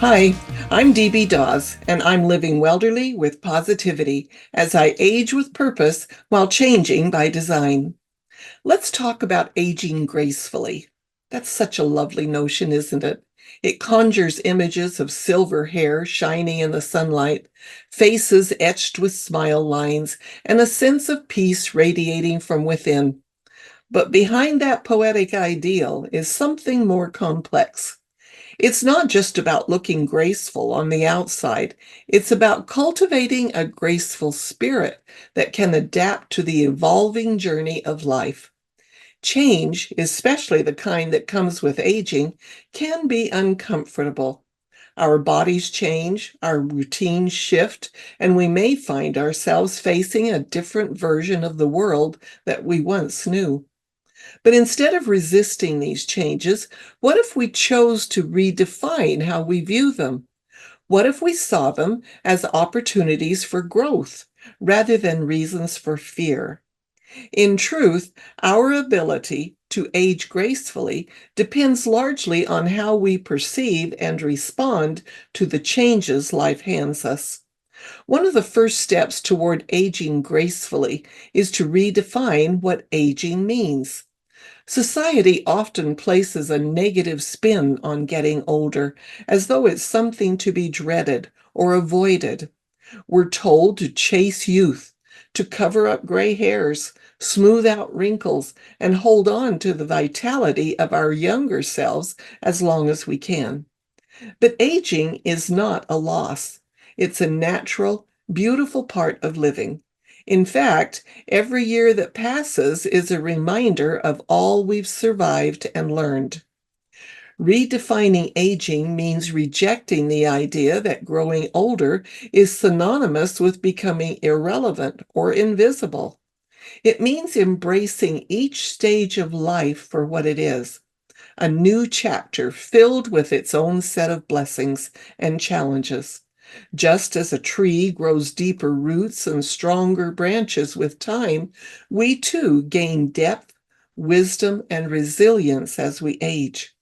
Hi, I'm DeeBee Daws, and I'm living welderly with positivity as I age with purpose while changing by design. Let's talk about aging gracefully. That's such a lovely notion, isn't it? It conjures images of silver hair shining in the sunlight, faces etched with smile lines, and a sense of peace radiating from within. But behind that poetic ideal is something more complex. It's not just about looking graceful on the outside. It's about cultivating a graceful spirit that can adapt to the evolving journey of life. Change, especially the kind that comes with aging, can be uncomfortable. Our bodies change, our routines shift, and we may find ourselves facing a different version of the world that we once knew. But instead of resisting these changes, what if we chose to redefine how we view them? What if we saw them as opportunities for growth rather than reasons for fear? In truth, our ability to age gracefully depends largely on how we perceive and respond to the changes life hands us. One of the first steps toward aging gracefully is to redefine what aging means. Society often places a negative spin on getting older, as though it's something to be dreaded or avoided. We're told to chase youth, to cover up gray hairs, smooth out wrinkles, and hold on to the vitality of our younger selves as long as we can. But aging is not a loss. It's a natural, beautiful part of living. In fact, every year that passes is a reminder of all we've survived and learned. Redefining aging means rejecting the idea that growing older is synonymous with becoming irrelevant or invisible. It means embracing each stage of life for what it is, a new chapter filled with its own set of blessings and challenges. Just as a tree grows deeper roots and stronger branches with time, we too gain depth, wisdom, and resilience as we age.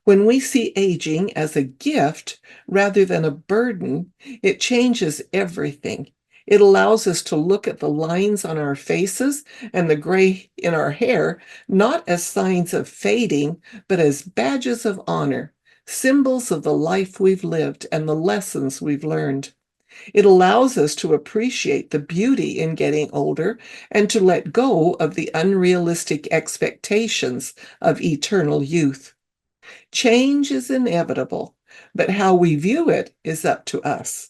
When we see aging as a gift rather than a burden, it changes everything. It allows us to look at the lines on our faces and the gray in our hair, not as signs of fading, but as badges of honor, symbols of the life we've lived and the lessons we've learned. It allows us to appreciate the beauty in getting older and to let go of the unrealistic expectations of eternal youth. Change is inevitable, but how we view it is up to us.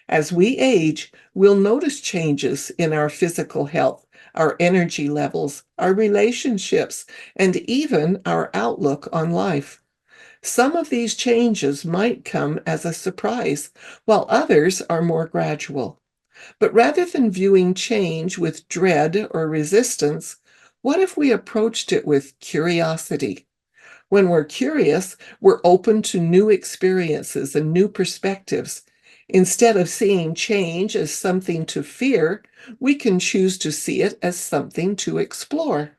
As we age, we'll notice changes in our physical health, our energy levels, our relationships, and even our outlook on life. Some of these changes might come as a surprise, while others are more gradual. But rather than viewing change with dread or resistance, what if we approached it with curiosity? When we're curious, we're open to new experiences and new perspectives. Instead of seeing change as something to fear, we can choose to see it as something to explore.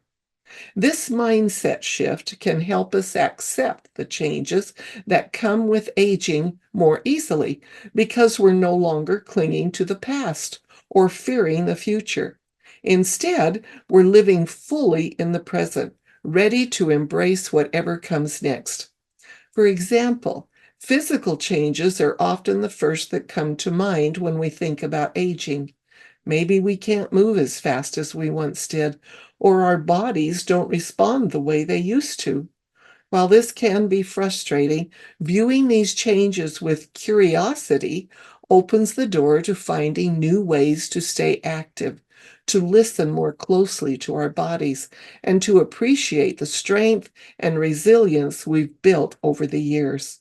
This mindset shift can help us accept the changes that come with aging more easily because we're no longer clinging to the past or fearing the future. Instead, we're living fully in the present, ready to embrace whatever comes next. For example, physical changes are often the first that come to mind when we think about aging. Maybe we can't move as fast as we once did, or our bodies don't respond the way they used to. While this can be frustrating, viewing these changes with curiosity opens the door to finding new ways to stay active, to listen more closely to our bodies, and to appreciate the strength and resilience we've built over the years.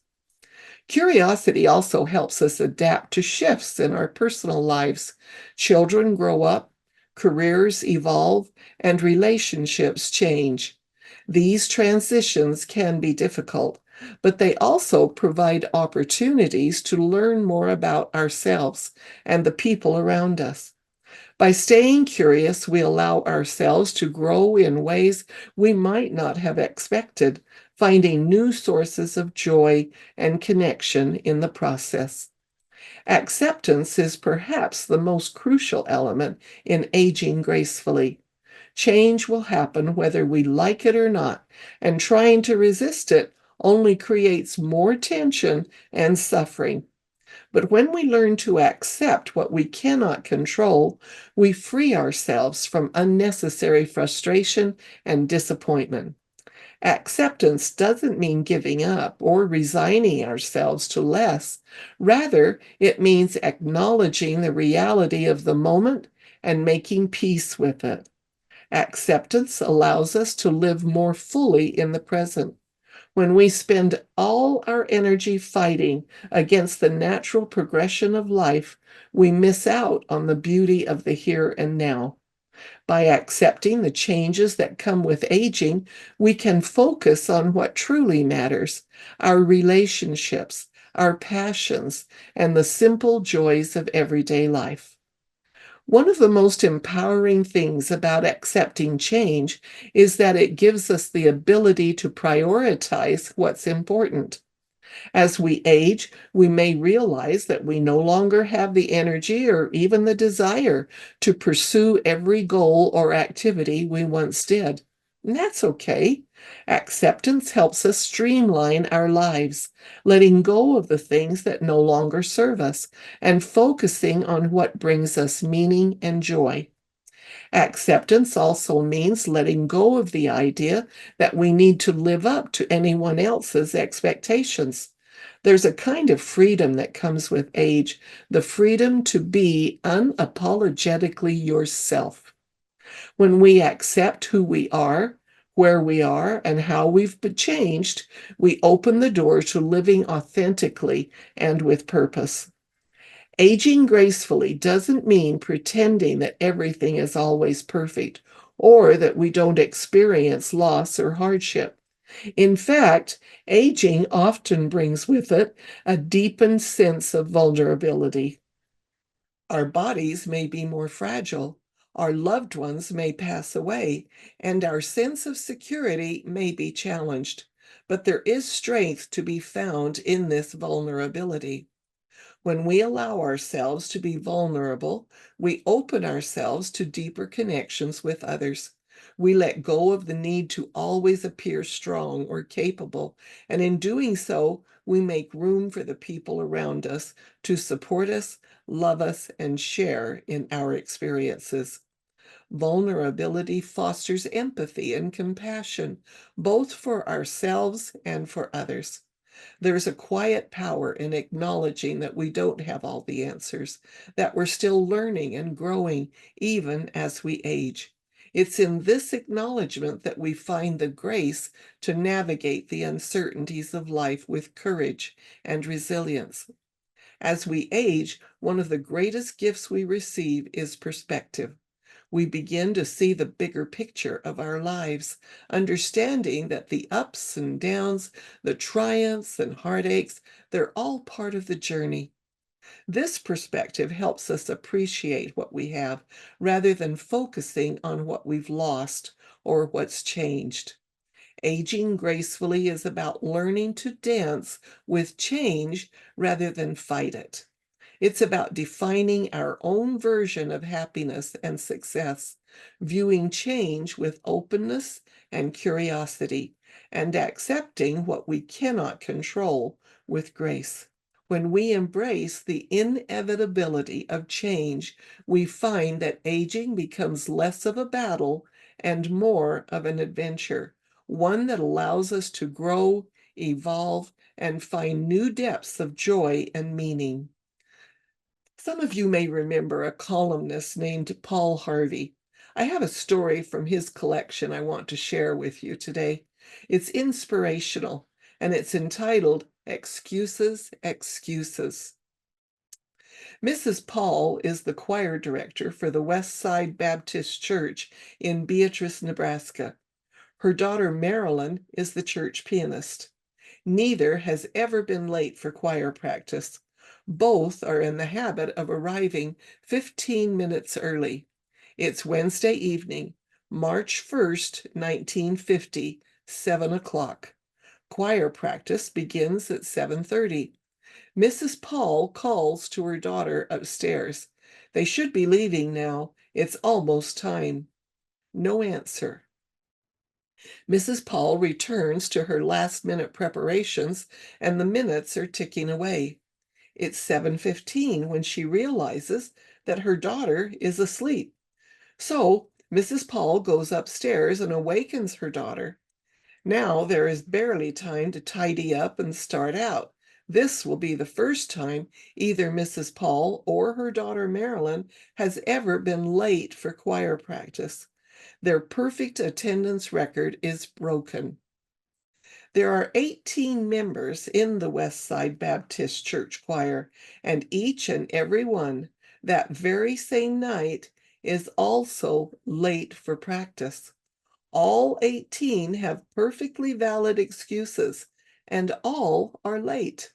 Curiosity also helps us adapt to shifts in our personal lives. Children grow up, careers evolve, and relationships change. These transitions can be difficult, but they also provide opportunities to learn more about ourselves and the people around us. By staying curious, we allow ourselves to grow in ways we might not have expected, finding new sources of joy and connection in the process. Acceptance is perhaps the most crucial element in aging gracefully. Change will happen whether we like it or not, and trying to resist it only creates more tension and suffering. But when we learn to accept what we cannot control, we free ourselves from unnecessary frustration and disappointment. Acceptance doesn't mean giving up or resigning ourselves to less. Rather, it means acknowledging the reality of the moment and making peace with it. Acceptance allows us to live more fully in the present. When we spend all our energy fighting against the natural progression of life, we miss out on the beauty of the here and now. By accepting the changes that come with aging, we can focus on what truly matters: our relationships, our passions, and the simple joys of everyday life. One of the most empowering things about accepting change is that it gives us the ability to prioritize what's important. As we age, we may realize that we no longer have the energy or even the desire to pursue every goal or activity we once did. And that's okay. Acceptance helps us streamline our lives, letting go of the things that no longer serve us and focusing on what brings us meaning and joy. Acceptance also means letting go of the idea that we need to live up to anyone else's expectations. There's a kind of freedom that comes with age, the freedom to be unapologetically yourself. When we accept who we are, where we are, and how we've been changed, we open the door to living authentically and with purpose. Aging gracefully doesn't mean pretending that everything is always perfect or that we don't experience loss or hardship. In fact, aging often brings with it a deepened sense of vulnerability. Our bodies may be more fragile, our loved ones may pass away, and our sense of security may be challenged. But there is strength to be found in this vulnerability. When we allow ourselves to be vulnerable, we open ourselves to deeper connections with others. We let go of the need to always appear strong or capable, and in doing so, we make room for the people around us to support us, love us, and share in our experiences. Vulnerability fosters empathy and compassion, both for ourselves and for others. There's a quiet power in acknowledging that we don't have all the answers, that we're still learning and growing even as we age. It's in this acknowledgement that we find the grace to navigate the uncertainties of life with courage and resilience. As we age, one of the greatest gifts we receive is perspective. We begin to see the bigger picture of our lives, understanding that the ups and downs, the triumphs and heartaches, they're all part of the journey. This perspective helps us appreciate what we have rather than focusing on what we've lost or what's changed. Aging gracefully is about learning to dance with change rather than fight it. It's about defining our own version of happiness and success, viewing change with openness and curiosity, and accepting what we cannot control with grace. When we embrace the inevitability of change, we find that aging becomes less of a battle and more of an adventure, one that allows us to grow, evolve, and find new depths of joy and meaning. Some of you may remember a columnist named Paul Harvey. I have a story from his collection I want to share with you today. It's inspirational and it's entitled Excuses, Excuses. Mrs. Paul is the choir director for the West Side Baptist Church in Beatrice, Nebraska. Her daughter Marilyn is the church pianist. Neither has ever been late for choir practice. Both are in the habit of arriving 15 minutes early. It's Wednesday evening, March 1st, 1950, 7 o'clock. Choir practice begins at 7:30. Mrs. Paul calls to her daughter upstairs. They should be leaving now. It's almost time. No answer. Mrs. Paul returns to her last-minute preparations, and the minutes are ticking away. It's 7:15 when she realizes that her daughter is asleep. So Mrs. Paul goes upstairs and awakens her daughter. Now there is barely time to tidy up and start out. This will be the first time either Mrs. Paul or her daughter Marilyn has ever been late for choir practice. Their perfect attendance record is broken. There are 18 members in the West Side Baptist Church Choir, and each and every one that very same night is also late for practice. All 18 have perfectly valid excuses, and all are late.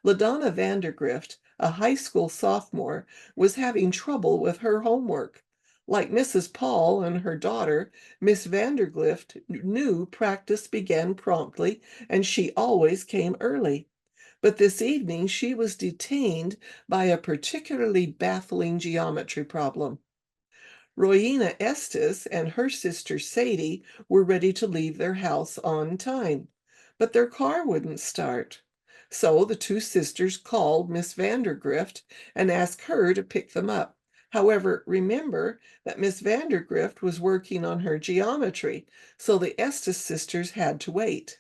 LaDonna Vandergrift, a high school sophomore, was having trouble with her homework. Like Mrs. Paul and her daughter, Miss Vandergrift knew practice began promptly, and she always came early. But this evening she was detained by a particularly baffling geometry problem. Royina Estes and her sister Sadie were ready to leave their house on time, but their car wouldn't start. So the two sisters called Miss Vandergrift and asked her to pick them up. However, remember that Miss Vandergrift was working on her geometry, so the Estes sisters had to wait.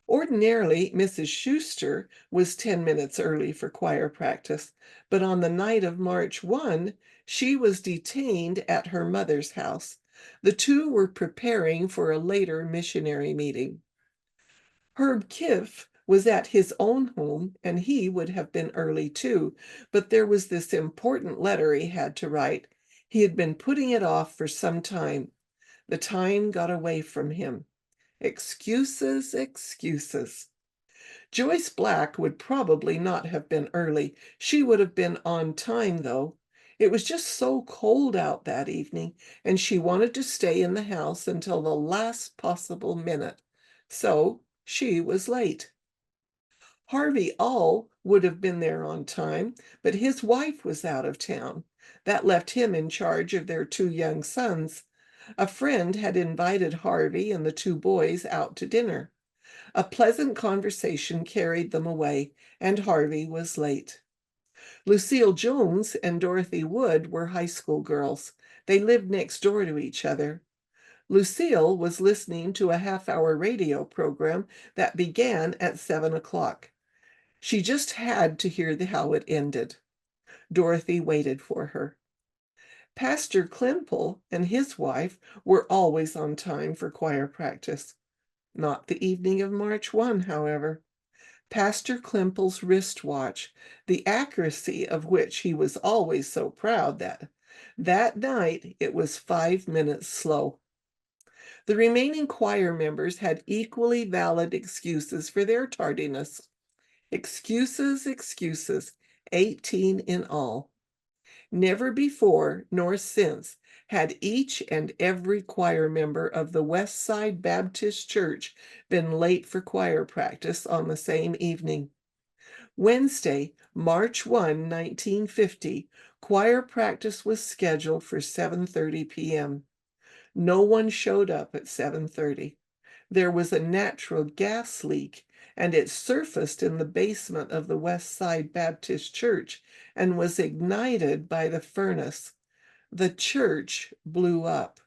Ordinarily, Mrs. Schuster was 10 minutes early for choir practice, but on the night of March 1, she was detained at her mother's house. The two were preparing for a later missionary meeting. Herb Kiff was at his own home, and he would have been early too, but there was this important letter he had to write. He had been putting it off for some time. The time got away from him. Excuses, excuses. Joyce Black would probably not have been early. She would have been on time, though. It was just so cold out that evening, and she wanted to stay in the house until the last possible minute. So she was late. Harvey All would have been there on time, but his wife was out of town. That left him in charge of their two young sons. A friend had invited Harvey and the two boys out to dinner. A pleasant conversation carried them away, and Harvey was late. Lucille Jones and Dorothy Wood were high school girls. They lived next door to each other. Lucille was listening to a half-hour radio program that began at 7 o'clock. She just had to hear how it ended. Dorothy waited for her. Pastor Klimple and his wife were always on time for choir practice. Not the evening of March 1, however. Pastor Klimple's wristwatch, the accuracy of which he was always so proud that night it was 5 minutes slow. The remaining choir members had equally valid excuses for their tardiness. Excuses, excuses, 18 in all. Never before nor since had each and every choir member of the West Side Baptist Church been late for choir practice on the same evening. Wednesday, March 1, 1950, choir practice was scheduled for 7:30 p.m. No one showed up at 7:30. There was a natural gas leak, and it surfaced in the basement of the West Side Baptist Church and was ignited by the furnace. The church blew up.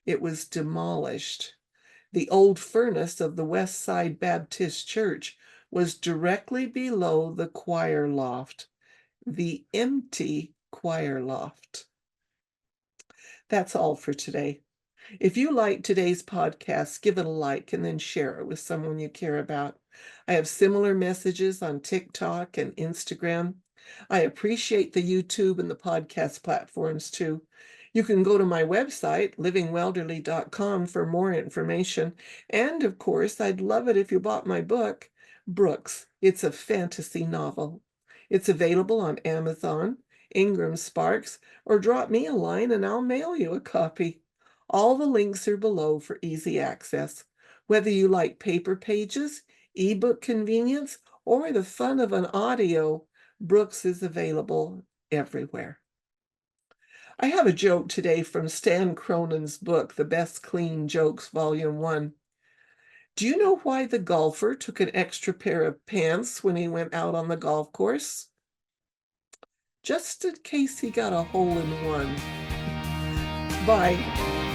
It was demolished. The old furnace of the West Side Baptist Church was directly below the choir loft, the empty choir loft. That's all for today. If you like today's podcast, give it a like and then share it with someone you care about. I have similar messages on TikTok and Instagram. I appreciate the YouTube and the podcast platforms too. You can go to my website, livingwelderly.com, for more information. And of course, I'd love it if you bought my book, Brooks. It's a fantasy novel. It's available on Amazon, Ingram Sparks, or drop me a line and I'll mail you a copy. All the links are below for easy access. Whether you like paper pages, ebook convenience, or the fun of an audio, Brooks is available everywhere. I have a joke today from Stan Cronin's book, The Best Clean Jokes, Volume 1. Do you know why the golfer took an extra pair of pants when he went out on the golf course? Just in case he got a hole in one. Bye.